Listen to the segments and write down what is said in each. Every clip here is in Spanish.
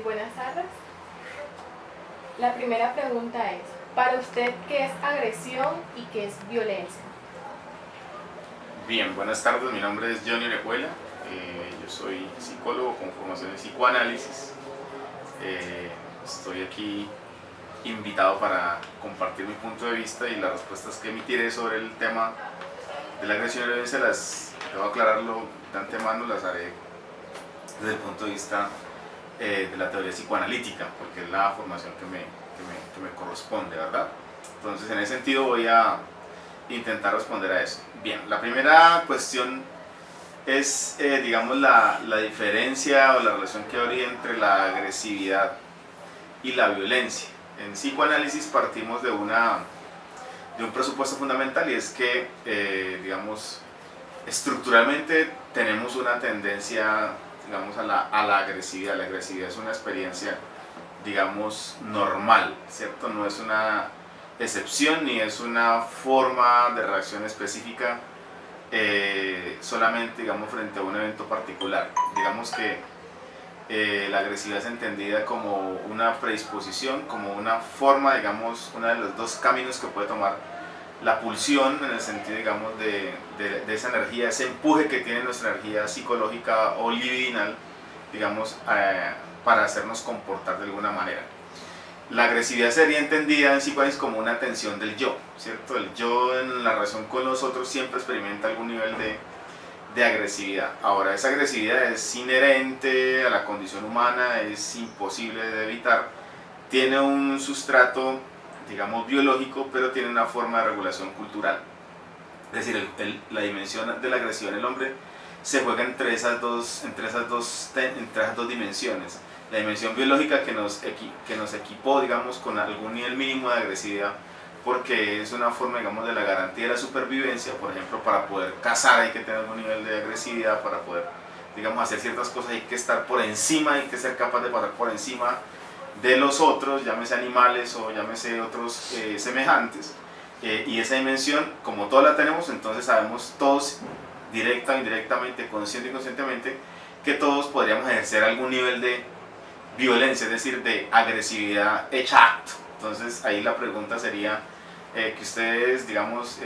Buenas tardes. La primera pregunta es, para usted, ¿qué es agresión y qué es violencia? Bien, buenas tardes, mi nombre es Johnny Orejuela, yo soy psicólogo con formación en psicoanálisis. Estoy aquí invitado para compartir mi punto de vista y las respuestas que emitiré sobre el tema de la agresión y la violencia. Debo aclararlo de antemano, las haré desde el punto de vista de la teoría psicoanalítica, porque es la formación que me corresponde, ¿verdad? Entonces, en ese sentido voy a intentar responder a eso. Bien, la primera cuestión es, digamos, la diferencia o la relación que habría entre la agresividad y la violencia. En psicoanálisis partimos de un presupuesto fundamental, y es que, digamos, estructuralmente tenemos una tendencia, digamos, a la agresividad. La agresividad es una experiencia, digamos, normal, ¿cierto? No es una excepción ni es una forma de reacción específica solamente, digamos, frente a un evento particular. Digamos que la agresividad es entendida como una predisposición, como una forma, digamos, uno de los dos caminos que puede tomar la pulsión, en el sentido, digamos, de esa energía, ese empuje que tiene nuestra energía psicológica o libidinal, digamos, para hacernos comportar de alguna manera. La agresividad sería entendida en psicoanálisis como una tensión del yo, ¿cierto? El yo en la relación con los otros siempre experimenta algún nivel de agresividad. Ahora, esa agresividad es inherente a la condición humana, es imposible de evitar, tiene un sustrato, digamos, biológico, pero tiene una forma de regulación cultural. Es decir, la dimensión de la agresión en el hombre se juega entre esas dos dimensiones. La dimensión biológica que nos equipó, digamos, con algún nivel mínimo de agresividad, porque es una forma, digamos, de la garantía de la supervivencia. Por ejemplo, para poder cazar hay que tener algún nivel de agresividad, para poder, digamos, hacer ciertas cosas hay que estar por encima, hay que ser capaz de pasar por encima de los otros, llámese animales o llámese otros semejantes. Y esa dimensión, como todos la tenemos, entonces sabemos todos, directa o indirectamente, consciente y inconscientemente, que todos podríamos ejercer algún nivel de violencia, es decir, de agresividad hecha acto. Entonces ahí la pregunta sería que ustedes, digamos,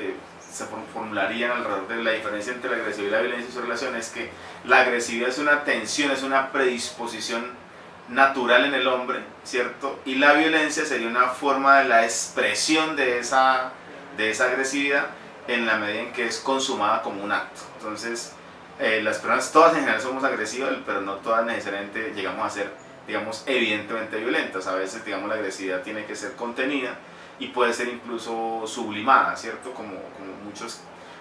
se formularían alrededor de la diferencia entre la agresividad y la violencia y su relación. Es que la agresividad es una tensión, es una predisposición natural en el hombre, ¿cierto? Y la violencia sería una forma de la expresión de esa agresividad, en la medida en que es consumada como un acto. Entonces, las personas todas en general somos agresivas, pero no todas necesariamente llegamos a ser, digamos, evidentemente violentas. A veces, digamos, la agresividad tiene que ser contenida y puede ser incluso sublimada, ¿cierto? Como muchos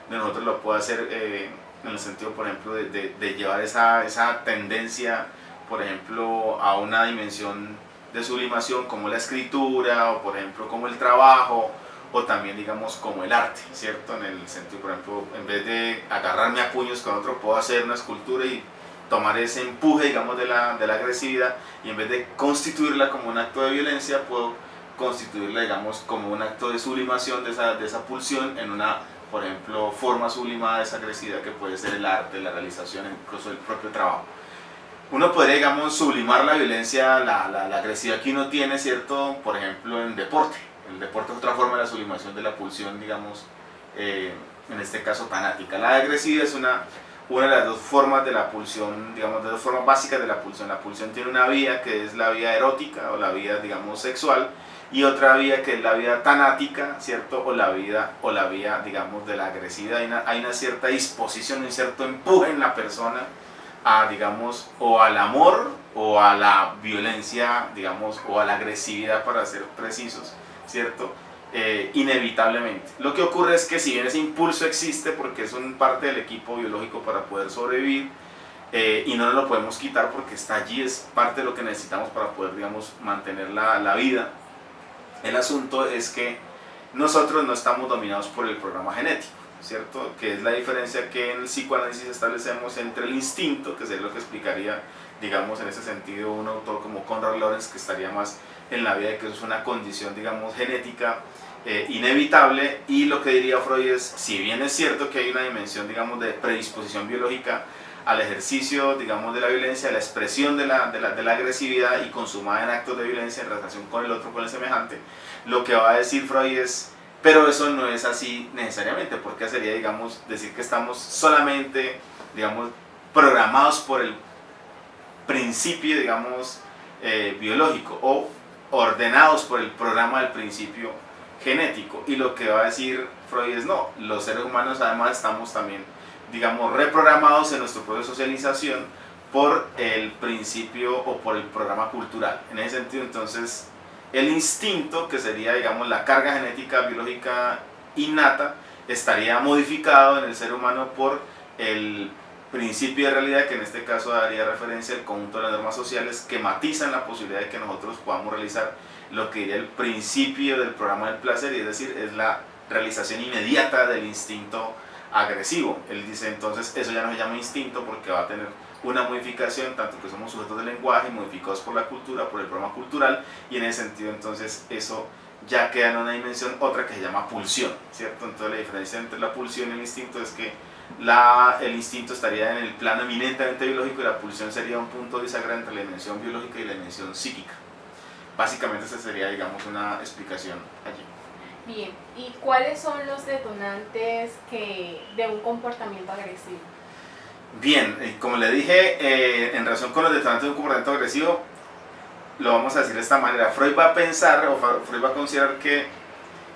de nosotros lo puede hacer, en el sentido, por ejemplo, de llevar esa tendencia, por ejemplo, a una dimensión de sublimación como la escritura, o por ejemplo como el trabajo, o también, digamos, como el arte, ¿cierto? En el sentido, por ejemplo, en vez de agarrarme a puños con otro, puedo hacer una escultura y tomar ese empuje, digamos, de la agresividad, y en vez de constituirla como un acto de violencia, puedo constituirla, digamos, como un acto de sublimación de esa pulsión en una, por ejemplo, forma sublimada de esa agresividad, que puede ser el arte, la realización, incluso el propio trabajo. Uno podría, digamos, sublimar la violencia, la agresividad que uno tiene, ¿cierto? Por ejemplo, en deporte. El deporte es otra forma de la sublimación de la pulsión, digamos, en este caso tanática. La agresividad es una de las dos formas de la pulsión, digamos, de dos formas básicas de la pulsión. La pulsión tiene una vía que es la vía erótica, o la vía, digamos, sexual, y otra vía que es la vía tanática, ¿cierto? O la vía, digamos, de la agresividad. Hay una cierta disposición, un cierto empuje en la persona a, digamos, o al amor o a la violencia, digamos, o a la agresividad, para ser precisos, ¿cierto? Inevitablemente. Lo que ocurre es que, si bien ese impulso existe, porque es un parte del equipo biológico para poder sobrevivir, y no nos lo podemos quitar porque está allí, es parte de lo que necesitamos para poder, digamos, mantener la vida. El asunto es que nosotros no estamos dominados por el programa genético, ¿cierto? Que es la diferencia que en el psicoanálisis establecemos entre el instinto, que es lo que explicaría, digamos, en ese sentido, un autor como Konrad Lorenz, que estaría más en la vía de que eso es una condición, digamos, genética inevitable, y lo que diría Freud es, si bien es cierto que hay una dimensión, digamos, de predisposición biológica al ejercicio, digamos, de la violencia, a la expresión de la agresividad y consumada en actos de violencia en relación con el otro, con el semejante, lo que va a decir Freud es, pero eso no es así necesariamente, porque sería, digamos, decir que estamos solamente, digamos, programados por el principio, digamos, biológico, o ordenados por el programa del principio genético. Y lo que va a decir Freud es no, los seres humanos además estamos también, digamos, reprogramados en nuestro proceso de socialización por el principio o por el programa cultural. En ese sentido, entonces, el instinto, que sería, digamos, la carga genética biológica innata, estaría modificado en el ser humano por el principio de realidad, que en este caso daría referencia al conjunto de las normas sociales que matizan la posibilidad de que nosotros podamos realizar lo que diría el principio del programa del placer, y es decir, es la realización inmediata del instinto agresivo. Él dice entonces eso ya no se llama instinto porque va a tener una modificación, tanto que somos sujetos del lenguaje modificados por la cultura, por el programa cultural, y en ese sentido entonces eso ya queda en una dimensión otra que se llama pulsión, ¿cierto? Entonces la diferencia entre la pulsión y el instinto es que el instinto estaría en el plano eminentemente biológico y la pulsión sería un punto bisagra entre la dimensión biológica y la dimensión psíquica. Básicamente esa sería, digamos, una explicación allí. Bien, ¿y cuáles son los detonantes de un comportamiento agresivo? Bien, como le dije, en relación con los detonantes de un comportamiento agresivo, lo vamos a decir de esta manera. Freud va a pensar, o Freud va a considerar que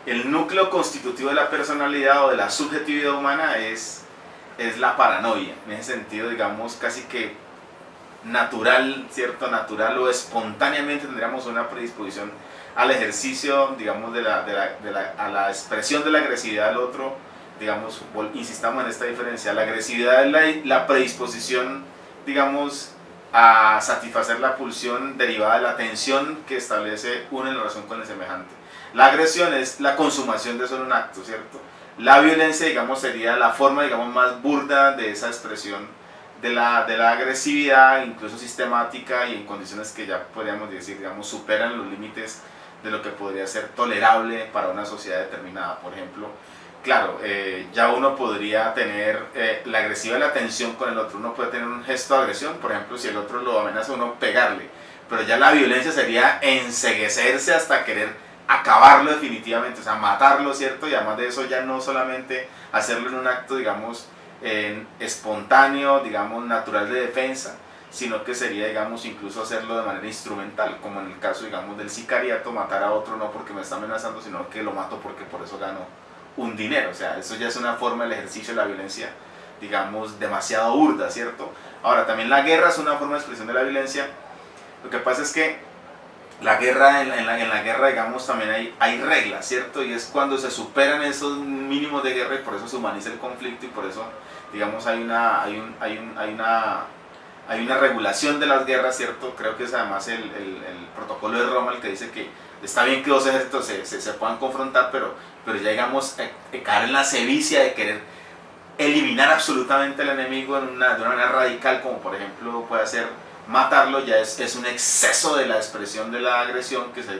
el núcleo constitutivo de la personalidad o de la subjetividad humana es la paranoia. En ese sentido, digamos, casi que natural, ¿cierto? Natural o espontáneamente tendríamos una predisposición al ejercicio, digamos, a la expresión de la agresividad del otro. Digamos, insistamos en esta diferencia, la agresividad es la predisposición, digamos, a satisfacer la pulsión derivada de la tensión que establece uno en relación con el semejante. La agresión es la consumación de solo un acto, ¿cierto? La violencia, digamos, sería la forma, digamos, más burda de esa expresión de la agresividad, incluso sistemática y en condiciones que ya podríamos decir, digamos, superan los límites de lo que podría ser tolerable para una sociedad determinada. Por ejemplo, claro, ya uno podría tener la agresividad y la tensión con el otro. Uno puede tener un gesto de agresión, por ejemplo, si el otro lo amenaza, uno pegarle. Pero ya la violencia sería enceguecerse hasta querer acabarlo definitivamente, o sea, matarlo, ¿cierto? Y además de eso, ya no solamente hacerlo en un acto, digamos, espontáneo, digamos, natural de defensa, sino que sería, digamos, incluso hacerlo de manera instrumental, como en el caso, digamos, del sicariato, matar a otro no porque me está amenazando, sino que lo mato porque por eso gano un dinero. O sea, eso ya es una forma del ejercicio de la violencia, digamos, demasiado burda, ¿cierto? Ahora, también la guerra es una forma de expresión de la violencia. Lo que pasa es que la guerra, en la guerra, digamos, también hay reglas, ¿cierto? Y es cuando se superan esos mínimos de guerra y por eso se humaniza el conflicto y por eso, digamos, hay una regulación de las guerras, ¿cierto? Creo que es además el protocolo de Roma el que dice que está bien que dos ejércitos se puedan confrontar, pero ya, digamos, caer en la sevicia de querer eliminar absolutamente al enemigo de una manera radical, como por ejemplo puede ser matarlo, ya es un exceso de la expresión de la agresión que se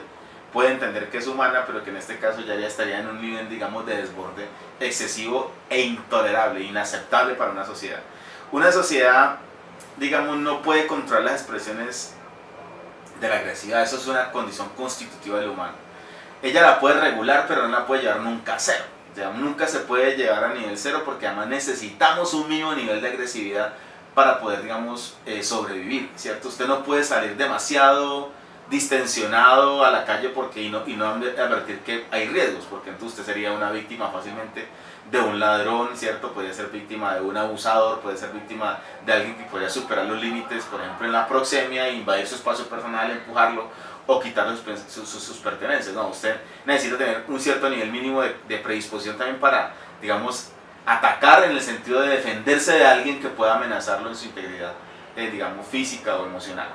puede entender que es humana, pero que en este caso ya estaría en un nivel, digamos, de desborde excesivo e intolerable, inaceptable para una sociedad. Una sociedad, digamos, no puede controlar las expresiones de la agresividad, eso es una condición constitutiva del humano. Ella la puede regular, pero no la puede llevar nunca a cero. O sea, nunca se puede llevar a nivel cero porque además necesitamos un mínimo nivel de agresividad para poder, digamos, sobrevivir, ¿cierto? Usted no puede salir demasiado distensionado a la calle porque y no advertir que hay riesgos, porque entonces usted sería una víctima fácilmente de un ladrón, ¿cierto? Podría ser víctima de un abusador, puede ser víctima de alguien que podría superar los límites, por ejemplo, en la proxemia, invadir su espacio personal, empujarlo o quitarle sus pertenencias. No, usted necesita tener un cierto nivel mínimo de predisposición también para, digamos, atacar en el sentido de defenderse de alguien que pueda amenazarlo en su integridad, digamos, física o emocional.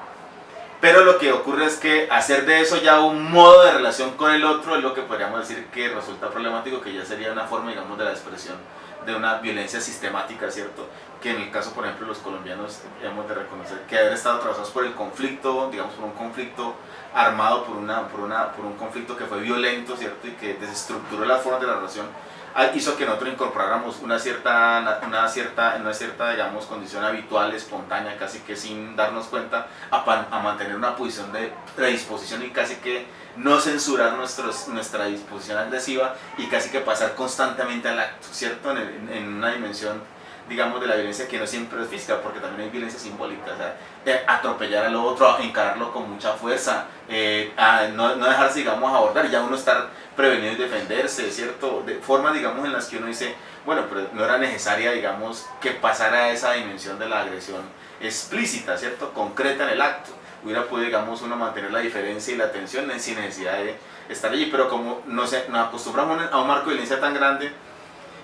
Pero lo que ocurre es que hacer de eso ya un modo de relación con el otro es lo que podríamos decir que resulta problemático, que ya sería una forma, digamos, de la expresión de una violencia sistemática, ¿cierto? Que en el caso, por ejemplo, los colombianos hemos de reconocer que haber estado atravesados por el conflicto, digamos, por un conflicto armado, por un conflicto que fue violento, ¿cierto? Y que desestructuró las formas de la relación, hizo que nosotros incorporáramos una cierta, digamos, condición habitual, espontánea, casi que sin darnos cuenta, a mantener una posición de predisposición y casi que no censurar nuestra disposición agresiva y casi que pasar constantemente al acto, ¿cierto? En una dimensión, digamos, de la violencia que no siempre es física, porque también hay violencia simbólica, o sea, atropellar al otro, encararlo con mucha fuerza, no dejarse, digamos, abordar, ya uno estar prevenido y defenderse, ¿cierto? De formas, digamos, en las que uno dice, bueno, pero no era necesaria, digamos, que pasara esa dimensión de la agresión explícita, ¿cierto? Concreta en el acto. Hubiera podido, digamos, uno mantener la diferencia y la tensión sin necesidad de estar allí, pero como nos acostumbramos a un marco de violencia tan grande,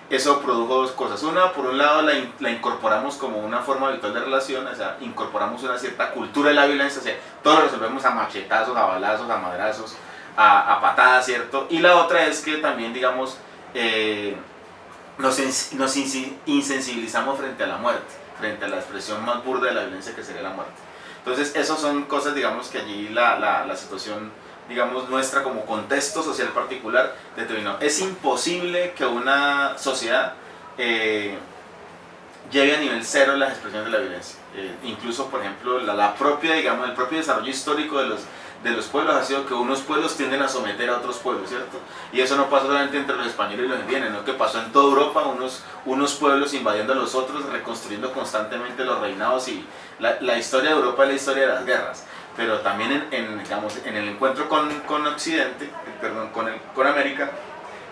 eso produjo dos cosas. Una, por un lado, la incorporamos como una forma habitual de relación, o sea, incorporamos una cierta cultura de la violencia, o sea, todo lo resolvemos a machetazos, a balazos, a madrazos, a patadas, ¿cierto? Y la otra es que también, digamos, nos insensibilizamos frente a la muerte, frente a la expresión más burda de la violencia que sería la muerte. Entonces, esas son cosas, digamos, que allí la situación, digamos, nuestra como contexto social particular determinó. Es imposible que una sociedad llegue a nivel cero las expresiones de la violencia. Incluso, por ejemplo, la propia, digamos, el propio desarrollo histórico de los pueblos ha sido que unos pueblos tienden a someter a otros pueblos, ¿cierto? Y eso no pasó solamente entre los españoles y los indígenas, sino que pasó en toda Europa, unos pueblos invadiendo a los otros, reconstruyendo constantemente los reinados, y la historia de Europa es la historia de las guerras. Pero también digamos, en el encuentro con Occidente, perdón, con América,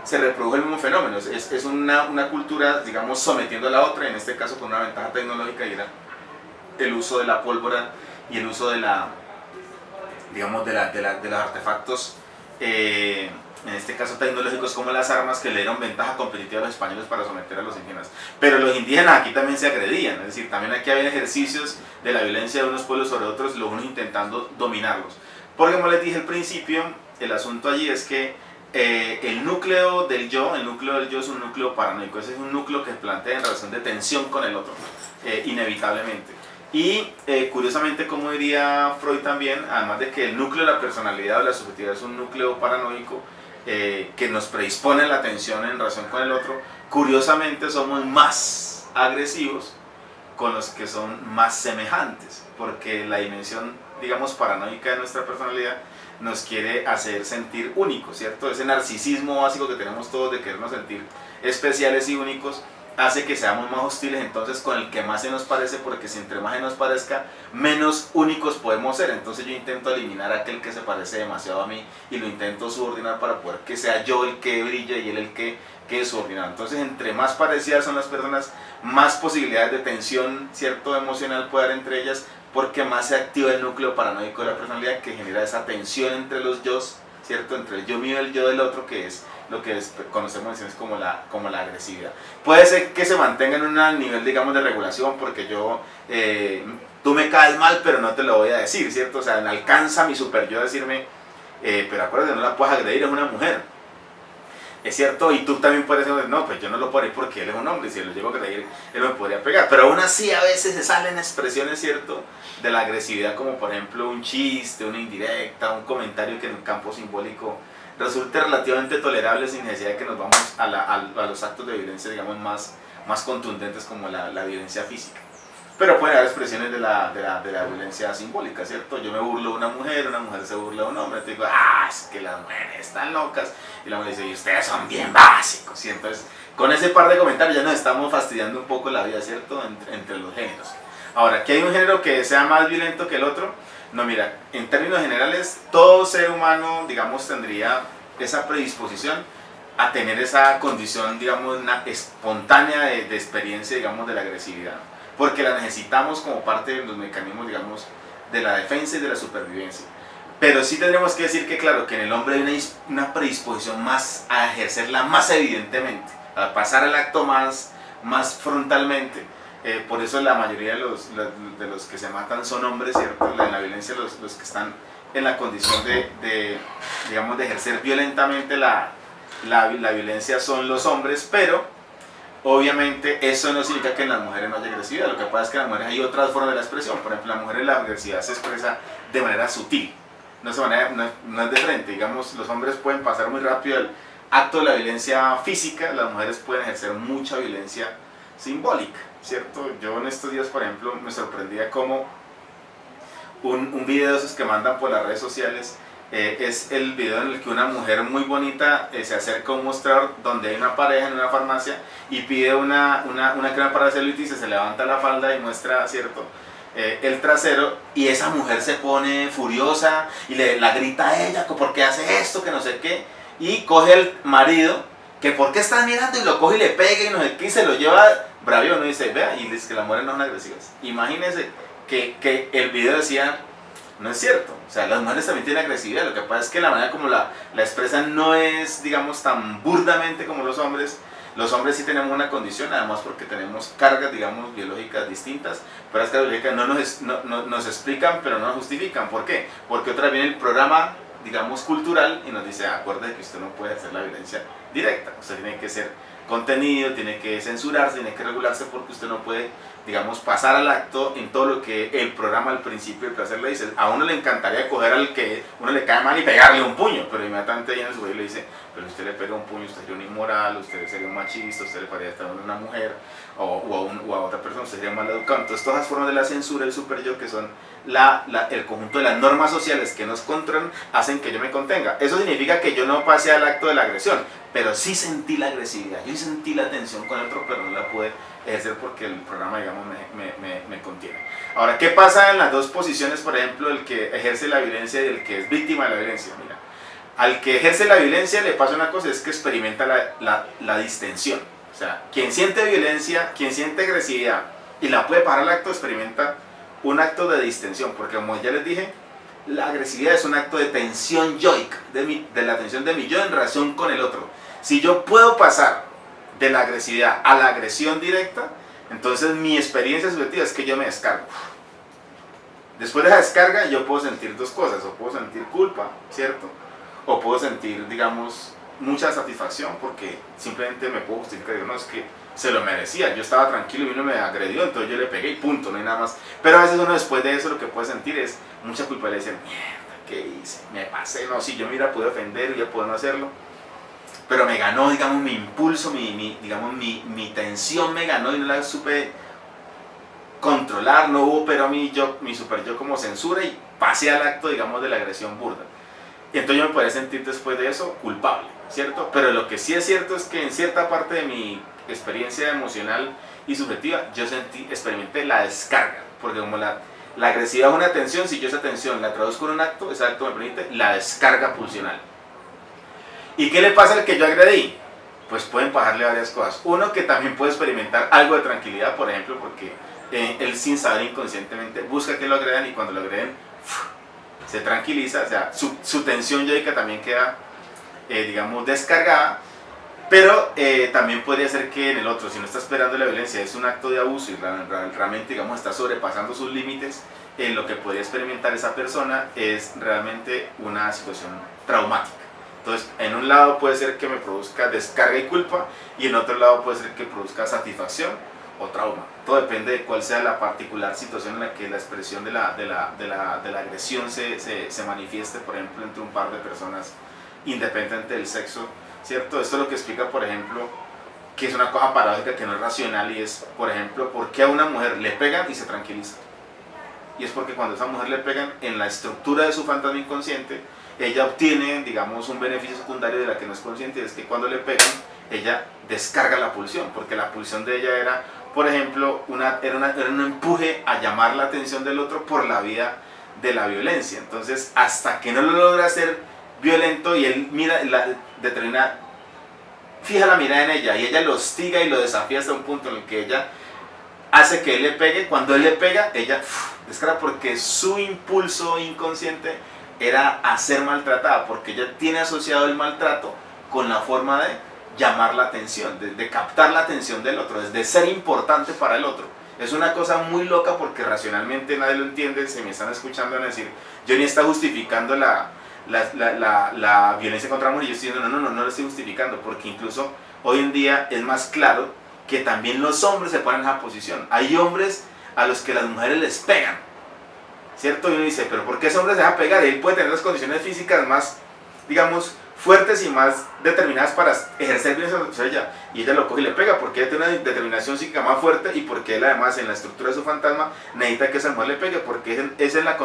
se reprodujo el mismo fenómeno. Es una cultura, digamos, sometiendo a la otra, en este caso con una ventaja tecnológica, y era el uso de la pólvora y el uso de digamos, de los artefactos, en este caso tecnológicos, como las armas, que le dieron ventaja competitiva a los españoles para someter a los indígenas. Pero los indígenas aquí también se agredían, es decir, también aquí había ejercicios de la violencia de unos pueblos sobre otros, los unos intentando dominarlos. Porque, como les dije al principio, el asunto allí es que el núcleo del yo es un núcleo paranoico, ese es un núcleo que plantea en relación de tensión con el otro, inevitablemente. Y curiosamente, como diría Freud también, además de que el núcleo de la personalidad o la subjetividad es un núcleo paranoico que nos predispone a la tensión en relación con el otro, curiosamente somos más agresivos con los que son más semejantes, porque la dimensión, digamos, paranoica de nuestra personalidad nos quiere hacer sentir únicos, ¿cierto? Ese narcisismo básico que tenemos todos de querernos sentir especiales y únicos hace que seamos más hostiles entonces con el que más se nos parece, porque si entre más se nos parezca, menos únicos podemos ser. Entonces yo intento eliminar a aquel que se parece demasiado a mí y lo intento subordinar para poder que sea yo el que brille y él el que es subordinado. Entonces, entre más parecidas son las personas, más posibilidades de tensión, ¿cierto?, emocional puede haber entre ellas, porque más se activa el núcleo paranoico de la personalidad, que genera esa tensión entre los yo, ¿cierto?, entre el yo mío y el yo del otro, que es lo que conocemos como la agresividad. Puede ser que se mantenga en un nivel, digamos, de regulación, porque tú me caes mal, pero no te lo voy a decir, ¿cierto? O sea, alcanza mi super yo a decirme, pero acuérdate, no la puedes agredir, es una mujer. Es cierto, y tú también puedes decir, no, pues yo no lo puedo ir porque él es un hombre, y si lo llevo a agredir, él me podría pegar. Pero aún así a veces se salen expresiones, ¿cierto?, de la agresividad, como por ejemplo un chiste, una indirecta, un comentario que en el campo simbólico resulte relativamente tolerable sin necesidad de que nos vamos a los actos de violencia, digamos, más contundentes, como la violencia física. Pero puede haber expresiones de la violencia simbólica, ¿cierto? Yo me burlo de una mujer se burla de un hombre, te digo, es que las mujeres están locas, y la mujer dice, y ustedes son bien básicos, y entonces con ese par de comentarios ya nos estamos fastidiando un poco la vida, ¿cierto?, entre los géneros. Ahora, ¿que hay un género que sea más violento que el otro? No, mira, en términos generales, todo ser humano, digamos, tendría esa predisposición a tener esa condición, digamos, una espontánea de experiencia, digamos, de la agresividad, porque la necesitamos como parte de los mecanismos, digamos, de la defensa y de la supervivencia. Pero sí tendremos que decir que, claro, que en el hombre hay una predisposición más a ejercerla más evidentemente, a pasar al acto más frontalmente. Por eso la mayoría de los que se matan son hombres, ¿cierto? En la violencia, los que están en la condición digamos, de ejercer violentamente la violencia son los hombres, pero obviamente eso no significa que en las mujeres no haya agresividad. Lo que pasa es que en las mujeres hay otras formas de la expresión. Por ejemplo, en las mujeres la agresividad se expresa de manera sutil, no es de frente. Digamos, los hombres pueden pasar muy rápido acto de la violencia física, las mujeres pueden ejercer mucha violencia simbólica, ¿cierto? Yo en estos días, por ejemplo, me sorprendía cómo un video de esos que mandan por las redes sociales es el video en el que una mujer muy bonita se acerca a un mostrador donde hay una pareja en una farmacia y pide una crema para la celulitis, se levanta la falda y muestra, ¿cierto?, el trasero, y esa mujer se pone furiosa y la grita a ella, ¿por qué hace esto? Que no sé qué, y coge el marido, que ¿por qué estás mirando? Y lo coge y le pega y no sé qué, y se lo lleva bravío, ¿no? Y dice, vea, y dice que las mujeres no son agresivas. Imagínense que el video decía, no es cierto, o sea, las mujeres también tienen agresividad, lo que pasa es que la manera como la expresan no es, digamos, tan burdamente como los hombres. Los hombres sí tenemos una condición, además porque tenemos cargas, digamos, biológicas distintas, pero las cargas biológicas no nos explican, pero no nos justifican. ¿Por qué? Porque otra vez viene el programa, digamos, cultural y nos dice, acuérdate que usted no puede hacer la violencia directa, usted tiene que ser contenido, tiene que censurarse, tiene que regularse, porque usted no puede, digamos, pasar al acto en todo lo que el programa al principio del placer le dice. A uno le encantaría coger al que uno le cae mal y pegarle un puño, pero inmediatamente viene su güey y le dice, pero si usted le pega un puño, usted sería un inmoral, usted sería un machista, usted le podría estar a una mujer o a otra persona, usted sería mal educado. Entonces todas las formas de la censura, el super yo, que son el conjunto de las normas sociales que nos controlan, hacen que yo me contenga. Eso significa que yo no pase al acto de la agresión, pero sí sentí la agresividad, yo sentí la tensión con el otro, pero no la pude ejercer porque el programa, digamos, me contiene. Ahora, ¿qué pasa en las dos posiciones, por ejemplo, el que ejerce la violencia y el que es víctima de la violencia? Mira, al que ejerce la violencia le pasa una cosa, es que experimenta la distensión. O sea, quien siente violencia, quien siente agresividad y la puede parar al acto, experimenta un acto de distensión, porque como ya les dije, la agresividad es un acto de tensión yoica, de la tensión de mi yo en relación con el otro. Si yo puedo pasar de la agresividad a la agresión directa, entonces mi experiencia subjetiva es que yo me descargo. Después de la descarga yo puedo sentir dos cosas, o puedo sentir culpa, ¿cierto? O puedo sentir, digamos, mucha satisfacción, porque simplemente me puedo justificar, digo, no, es que se lo merecía, yo estaba tranquilo y uno me agredió, entonces yo le pegué y punto, no hay nada más. Pero a veces uno después de eso lo que puede sentir es mucha culpa, le dice, mierda, ¿qué hice? Me pasé, no, si yo me hubiera podido ofender, ya puedo no hacerlo. Pero me ganó, digamos, mi impulso, mi tensión me ganó y no la supe controlar, no hubo pero mi super yo como censura y pasé al acto, digamos, de la agresión burda. Y entonces yo me podría sentir después de eso culpable, ¿cierto? Pero lo que sí es cierto es que en cierta parte de mi experiencia emocional y subjetiva, yo experimenté la descarga, porque como la agresividad es una tensión, si yo esa tensión la traduzco en un acto, ese acto me permite la descarga pulsional. ¿Y qué le pasa al que yo agredí? Pues pueden pasarle varias cosas. Uno, que también puede experimentar algo de tranquilidad, por ejemplo, porque él sin saber inconscientemente busca que lo agredan y cuando lo agreden se tranquiliza, o sea, su tensión yoica también queda, digamos, descargada. Pero también podría ser que en el otro, si no está esperando la violencia, es un acto de abuso y realmente, digamos, está sobrepasando sus límites, lo que podría experimentar esa persona es realmente una situación traumática. Entonces, en un lado puede ser que me produzca descarga y culpa, y en otro lado puede ser que produzca satisfacción o trauma. Todo depende de cuál sea la particular situación en la que la expresión de la agresión se manifieste, por ejemplo, entre un par de personas, independientemente del sexo, ¿cierto? Esto es lo que explica, por ejemplo, que es una cosa paradójica que no es racional, y es, por ejemplo, por qué a una mujer le pegan y se tranquiliza. Y es porque cuando a esa mujer le pegan, en la estructura de su fantasma inconsciente, ella obtiene, digamos, un beneficio secundario de la que no es consciente, y es que cuando le pegan, ella descarga la pulsión, porque la pulsión de ella era, por ejemplo, era un empuje a llamar la atención del otro por la vía de la violencia. Entonces, hasta que no lo logra hacer violento y él fija la mirada en ella y ella lo hostiga y lo desafía hasta un punto en el que ella hace que él le pegue. Cuando él le pega, ella descarga, porque su impulso inconsciente era a ser maltratada, porque ella tiene asociado el maltrato con la forma de llamar la atención, de captar la atención del otro, de ser importante para el otro. Es una cosa muy loca porque racionalmente nadie lo entiende. Si me están escuchando van a decir, yo ni está justificando la violencia contra la mujer. Yo estoy diciendo, no lo estoy justificando, porque incluso hoy en día es más claro que también los hombres se ponen en esa posición. Hay hombres a los que las mujeres les pegan, ¿cierto? Y uno dice, pero ¿por qué ese hombre se deja pegar? Él puede tener las condiciones físicas más, digamos, fuertes y más determinadas para ejercer bien esa ella, y ella lo coge y le pega porque ella tiene una determinación psíquica más fuerte y porque él además en la estructura de su fantasma necesita que esa mujer le pegue porque esa es la